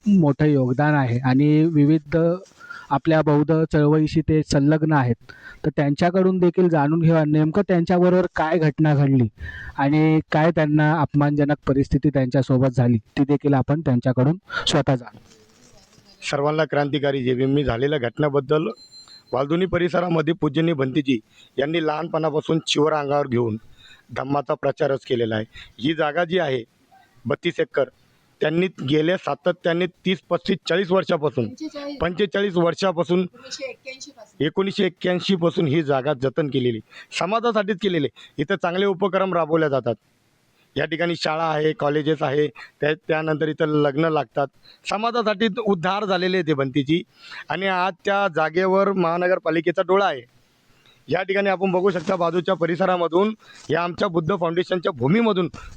खूप मोठं योगदान आहे आणि विविध आपल्या बौद्ध चळवळीशी ते संलग्न आहेत. तर त्यांच्याकडून देखील जाणून घेऊया नेमकं त्यांच्याबरोबर काय घटना घडली आणि काय त्यांना अपमानजनक परिस्थिती त्यांच्यासोबत झाली, ती देखील आपण त्यांच्याकडून स्वतः जाणू. सर्वांना क्रांतिकारी जय भीम. मी झालेल्या घटनेबद्दल वालधुनी परिसरामध्ये पूजनीय भंतेजी यांनी लहानपणापासून चिवर अंगावर घेऊन धम्माचा प्रचारच केलेला आहे. ही जागा जी आहे 32 एकर, त्यांनी गेल्या सातत्याने 30-35-40 वर्षापासून 45 वर्षापासून 1981 पासून ही जागा जतन केलेली, समाजासाठीच केलेली. इथं चांगले उपक्रम राबवले जातात. या ठिकाणी शाळा आहे, कॉलेजेस आहे, त्यानंतर इथं लग्न लागतात. समाजासाठी उद्धार झालेले ते भंतीजी आणि आज त्या जागेवर महानगरपालिकेचा डोळा आहे. या ठिकाणी आपण बघू शकता बाजूच्या परिसरामधून या आमच्या बुद्ध फाउंडेशनच्या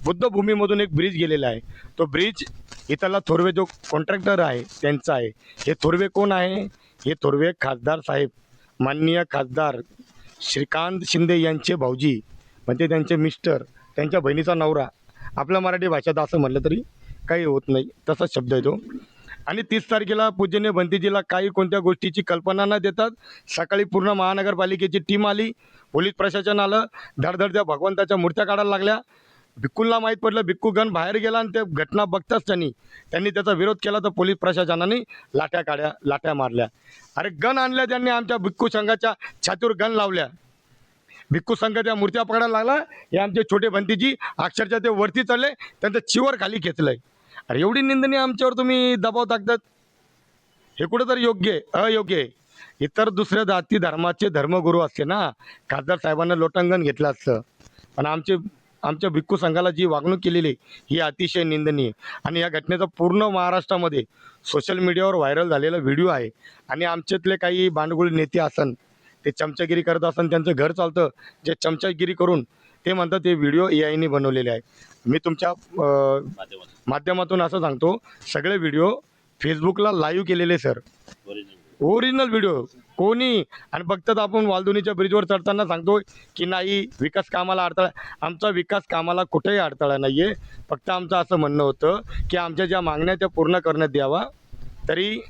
बुद्धभूमीमधून एक ब्रिज गेलेला आहे. तो ब्रिज इथला थोरवे जो कॉन्ट्रॅक्टर आहे त्यांचा आहे. हे थोरवे कोण आहे? हे थोरवे खासदार साहेब, माननीय खासदार श्रीकांत शिंदे यांचे भाऊजी, म्हणजे त्यांचे मिस्टर, त्यांच्या बहिणीचा नवरा. आपल्या मराठी भाषेत असं म्हटलं तरी काही होत नाही, तसाच शब्द आहे तो. आणि 30 तारखेला पूजनीय भंतेजीला काही कोणत्या गोष्टीची कल्पना न देतात सकाळी पूर्ण महानगरपालिकेची टीम आली, पोलीस प्रशासन आलं, धडधड त्या भगवंताच्या मूर्त्या काढायला लागल्या. भिक्कूंना माहीत पडलं, भिक्कू गण बाहेर गेला आणि ते घटना बघताच त्यांनी त्याचा विरोध केला. तर पोलीस प्रशासनाने लाट्या मारल्या. अरे गण आणल्या त्यांनी, आमच्या भिक्खू संघाच्या छातीवर गण लावल्या. भिक्खू संघ त्या मूर्त्या पकडायला लागला. हे आमचे छोटे भंतीजी अक्षरशः ते वरती चढले, त्यांचं चिवर खाली खेचलंय. अरे एवढी निंदनीय आमच्यावर तुम्ही दबाव टाकतात, हे कुठं तर योग्य आहे? अयोग्य आहे. इतर दुसऱ्या जाती धर्माचे धर्मगुरू असते ना, खासदार साहेबांना लोटांगण घेतलं असतं. पण आमच्या भिक्खू संघाला जी वागणूक केलेली ही अतिशय निंदनीय. आणि या घटनेचा पूर्ण महाराष्ट्रामध्ये सोशल मीडियावर व्हायरल झालेला व्हिडिओ आहे. आणि आमच्यातले काही बांडगुळ नेते असन, ते चमचागिरी करत असन, त्यांचं घर चालतं जे चमचागिरी करून ते म्हणतात ते व्हिडिओ AIने बनवलेले आहे. मी तुमच्या माध्यमातून असं सांगतो, सगळे व्हिडिओ फेसबुकला लाईव्ह केलेले सर, ओरिजिनल व्हिडिओ कोणी. आणि फक्त आपण वालधुनीच्या ब्रिजवर चढताना सांगतो की नाही विकास कामाला अडथळा. आमचा विकास कामाला कुठेही अडथळा नाही आहे. फक्त आमचं असं म्हणणं होतं की आमच्या ज्या मागण्या त्या पूर्ण करण्यात यावा, तरी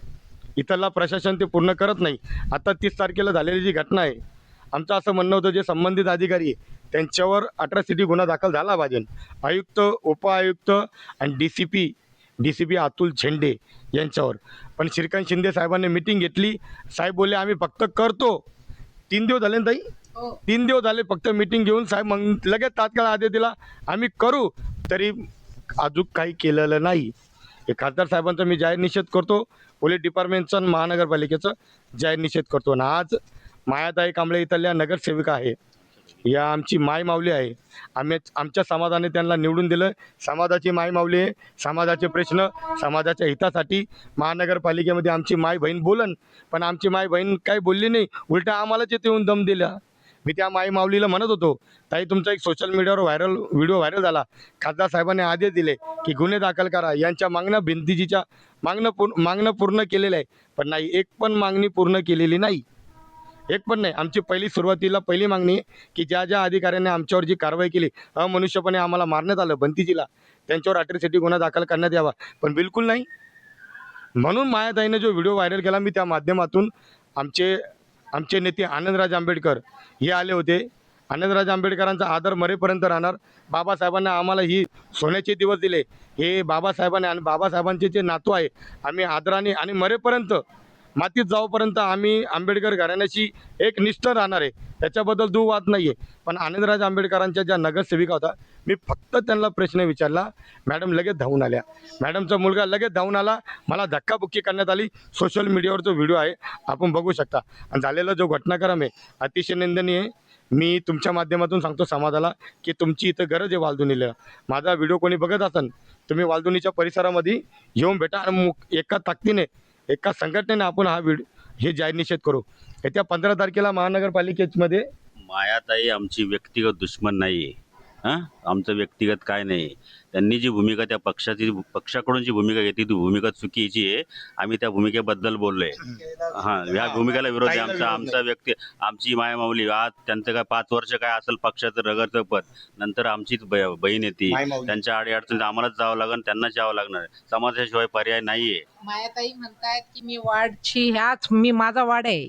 इथला प्रशासन ते पूर्ण करत नाही. आता 30 तारखेला झालेली जी घटना आहे, आमचं असं म्हणणं होतं जे संबंधित अधिकारी आहे त्यांच्यावर अट्रॉसिटी गुन्हा दाखल झाला पाहिजे. आयुक्त, उपआयुक्त आणि DCP अतुल झेंडे यांच्यावर. पण श्रीकांत शिंदे साहेबांनी मिटिंग घेतली. साहेब बोलले आम्ही फक्त करतो. 3 दिवस झाले ना ताई, 3 दिवस झाले फक्त मिटिंग घेऊन. साहेब मग लगेच तात्काळ आदेश दिला आम्ही करू, तरी अजून काही केलेलं नाही. हे खासदार साहेबांचा मी जाहीर निषेध करतो. पोलीस डिपार्टमेंटचा आणि महानगरपालिकेचा जाहीर निषेध करतो. आणि आज मायाताई कांबळे इथल्या नगरसेविका आहे, या आमची माय माऊली आहे. आमच्या समाजाने त्यांना निवडून दिलं. समाजाची माय माऊली आहे. समाजाचे प्रश्न, समाजाच्या हितासाठी महानगरपालिकेमध्ये आमची माय बहीण बोलन. पण आमची माय बहीण काही बोलली नाही, उलटा आम्हालाच इथे येऊन दम दिला. मी त्या माय माऊलीला म्हणत होतो, ताई तुमचा एक सोशल मीडियावर व्हिडिओ व्हायरल झाला, खासदार साहेबांनी आदेश दिले की गुन्हे दाखल करा. यांच्या मागण्या भिंतीजीच्या मागणं पूर्ण केलेलं आहे, पण नाही, एक पण मागणी पूर्ण केलेली नाही, एक पण नाही. आमची पहिली मागणी आहे की ज्या अधिकाऱ्यांनी आमच्यावर जी कारवाई केली, अमनुष्यपणे आम्हाला मारण्यात आलं भंतीजीला, त्यांच्यावर अट्रॉसिटी गुन्हा दाखल करण्यात यावा. पण बिलकुल नाही. म्हणून मायाताईने जो व्हिडिओ व्हायरल केला, मी त्या माध्यमातून आमचे नेते आनंदराज आंबेडकर हे आले होते. आनंदराज आंबेडकरांचा आदर मरेपर्यंत राहणार. बाबासाहेबांना आम्हाला ही सोन्याचे दिवस दिले, हे बाबासाहेबांनी आणि बाबासाहेबांचे जे नातू आहे, आम्ही आदराने आणि मरेपर्यंत मातीत जाऊपर्यंत आम्ही आंबेडकर घराण्याशी एक निष्ठ राहणार आहे, त्याच्याबद्दल दुवाद नाही आहे. पण आनंदराज आंबेडकरांच्या ज्या नगरसेविका होता, मी फक्त त्यांना प्रश्न विचारला, मॅडम लगेच धावून आल्या. मॅडमचा मुलगा लगेच धावून आला, मला धक्काबुक्की करण्यात आली. सोशल मीडियावर जो व्हिडिओ आहे आपण बघू शकता. आणि झालेला जो घटनाक्रम आहे अतिशय निंदनीय आहे. मी तुमच्या माध्यमातून सांगतो समाजाला की तुमची इथं गरज आहे वालधुनीला. माझा व्हिडिओ कोणी बघत असेल, तुम्ही वालधुनीच्या परिसरामध्ये येऊन भेटा आणि एका ताकदीने, एका संघटनेने आपण हे जाहीर निषेध करू. येत्या 15 तारखेला महानगरपालिकेमध्ये मायाताई आमची व्यक्तिगत दुश्मन नाही आहे. आमचं व्यक्तिगत काय नाही. त्यांनी जी भूमिका त्या पक्षाकडून जी भूमिका घेतली ती भूमिका चुकीची आहे. आम्ही त्या भूमिकेबद्दल बोललोय. ह्या भूमिकेला विरोध आहे. ताईला विरोध आमचा व्यक्ती, आमची मायमाऊली, आज त्यांचं काय 5 वर्ष काय असेल पक्षाचं रगडतं पद, नंतर आमचीच बहीण येते, मायमाऊली. त्यांच्या अडीअडचणीत आम्हालाच जावं लागेल, त्यांनाच यावं लागणार. समाजाशिवाय पर्याय नाहीये. मायाताई म्हणतायत की मी वार्डची मी माझा वार्ड आहे,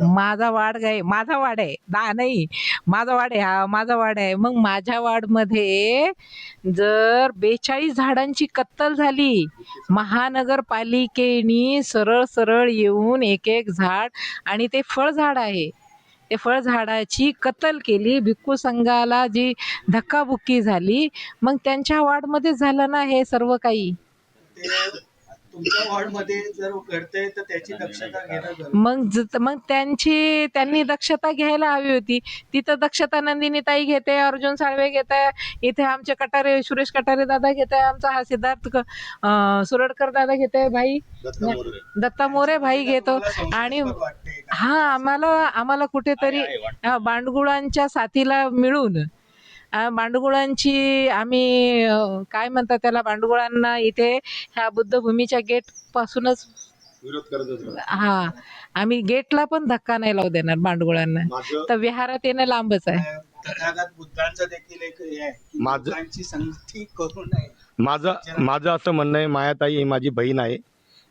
माझा वार्ड आहे, माझा वार्ड आहे नाही, माझा वार्ड आहे, हा माझा वार्ड आहे. मग माझ्या वार्डमध्ये जर 42 झाडांची कत्तल झाली, महानगरपालिकेनी सरळ सरळ येऊन एक एक झाड, आणि ते फळझाड आहे, ते फळझाडाची कत्तल केली, भिक्खू संघाला जी धक्काबुक्की झाली, मग त्यांच्या वार्डमध्ये झालं ना हे सर्व काही. ते तुमच्या वॉर्डमध्ये जर घडतंय तर त्याची दक्षता घेणं गरजेचं. मग त्यांनी दक्षता घ्यायला हवी होती. तिथं दक्षता नंदिनी ताई घेते, अर्जुन साळवे घेत आहे, इथे आमचे कटारे सुरेश कटारे दादा घेत आहे, आमचा हा सिद्धार्थ सुरडकर दादा घेत आहे, भाई दत्ता मोरे भाई घेतो. आणि वाटते का? हा आम्हाला कुठेतरी बांडगुळांच्या साथीला मिळून बांडगुळांची आम्ही काय म्हणतात त्याला, बांडगुळांना इथे ह्या बुद्धभूमीच्या गेट पासूनच विरोध करत होतो. हा, आम्ही गेटला पण धक्का नाही लावू देणार बांडगुळांना. माझं तर विहारात येणं लांबच आहे. तथागत बुद्धांचं देखील एक हे आहे की माझं- लोकांची संगती करू नये. माझं असं म्हणणं आहे, मायाताई ही माझी बहीण आहे.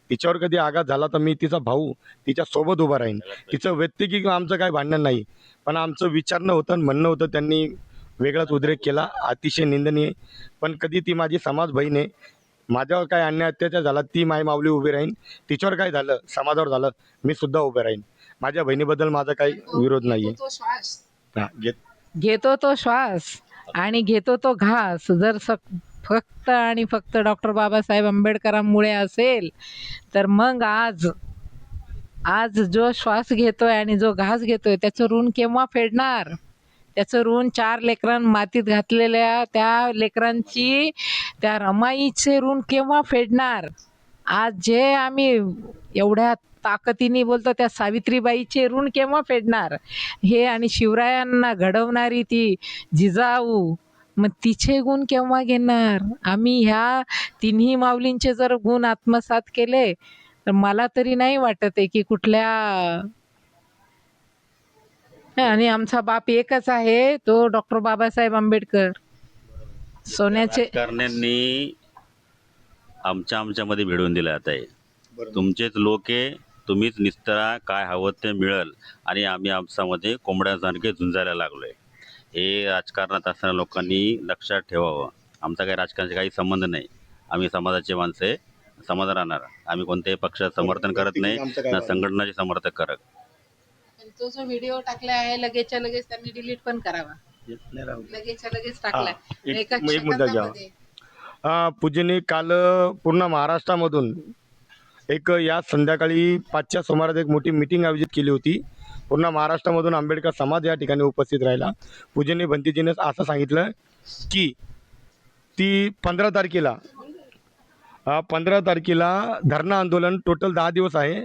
तिच्यावर कधी आघात झाला तर मी तिचा भाऊ तिच्या सोबत उभा राहीन. तिचं वैयक्तिक आमचं काही भांडण नाही, पण आमचं विचारणं होतं आणि म्हणणं होतं, त्यांनी वेगळाच उद्रेक केला, अतिशय निंदनीय. पण कधी ती माझी समाज बहीण आहे, माझ्यावर काय अन्याय अत्याचार झाला ती माय माऊली उभी राहीन, तिच्यावर काय झालं समाजावर झालं मी सुद्धा उभे राहीन. माझ्या बहिणीबद्दल माझा काही विरोध नाही आहे. घेतो तो श्वास आणि घेतो तो घास. जर फक्त आणि फक्त डॉक्टर बाबासाहेब आंबेडकरांमुळे असेल तर मग आज जो श्वास घेतोय आणि जो घास घेतोय त्याचं ऋण केव्हा फेडणार? त्याचं ऋण 4 लेकरां मातीत घातलेल्या त्या लेकरांची, त्या रमाईचे ऋण केव्हा फेडणार? आज जे आम्ही एवढ्या ताकदीने बोलतो त्या सावित्रीबाईचे ऋण केव्हा फेडणार? हे आणि शिवरायांना घडवणारी ती जिजाऊ, मग तिचे गुण केव्हा घेणार? आम्ही ह्या तिन्ही माऊलींचे जर गुण आत्मसात केले तर मला तरी नाही वाटत आहे की कुठल्या, आणि आमचा बाप एकच आहे, तो डॉक्टर बाबासाहेब आंबेडकर. सोन्याचे राजकारण्यांनी आमच्यामध्ये भिडवून दिलं आता आहे. तुमचेच लोक आहे, तुम्हीच निस्तरा काय हवं ते मिळेल, आणि आम्ही आमच्यामध्ये कोंबड्यासारखे झुंजायला लागलोय. हे राजकारणात असणाऱ्या लोकांनी लक्षात ठेवावं. आमचा काही राजकारणाचा काही संबंध नाही. आम्ही समाजाचे माणसं आहे, समाज राहणार. आम्ही कोणत्याही पक्षाचं समर्थन करत नाही, ना संघटनाचे समर्थन करत. तो जो व्हिडिओ टाकला आहे लगेचच्या लगेच त्यांनी डिलीट पण करावा. लगेचच्या लगेच टाकलाय. एक मुद्दा घ्या. पूजनी काल पूर्ण महाराष्ट्रामधून एक या संध्याकाळी 5च्या सुमारास एक मोठी मीटिंग आयोजित केली होती. पूर्ण महाराष्ट्रामधून आंबेडकर समाज या ठिकाणी उपस्थित राहिला. पूजनी भंतीजीने असं सांगितलं की ती 15 तारखेला धरणं आंदोलन टोटल 10 दिवस आहे.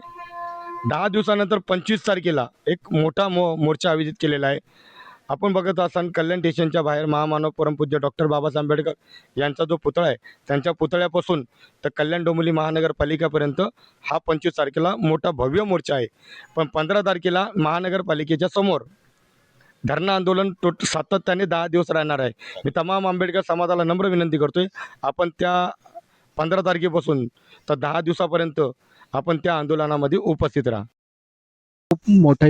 10 दिवसानंतर 25 तारखेला एक मोठा मोर्चा आयोजित केलेला आहे. आपण बघत असाल कल्याण स्टेशनच्या बाहेर महामानव परमपूज्य डॉक्टर बाबासाहेब आंबेडकर यांचा जो पुतळा आहे, त्यांच्या पुतळ्यापासून तर कल्याण डोंबिवली महानगरपालिकेपर्यंत हा 25 तारखेला मोठा भव्य मोर्चा आहे. पण 15 तारखेला महानगरपालिकेच्या समोर धरणं आंदोलन सातत्याने 10 दिवस राहणार आहे. मी तमाम आंबेडकर समाजाला नम्र विनंती करतोय, आपण त्या 15 तारखेपासून तर 10 दिवसापर्यंत आपण त्या आंदोलनामध्ये उपस्थित राहा. खूप मोठं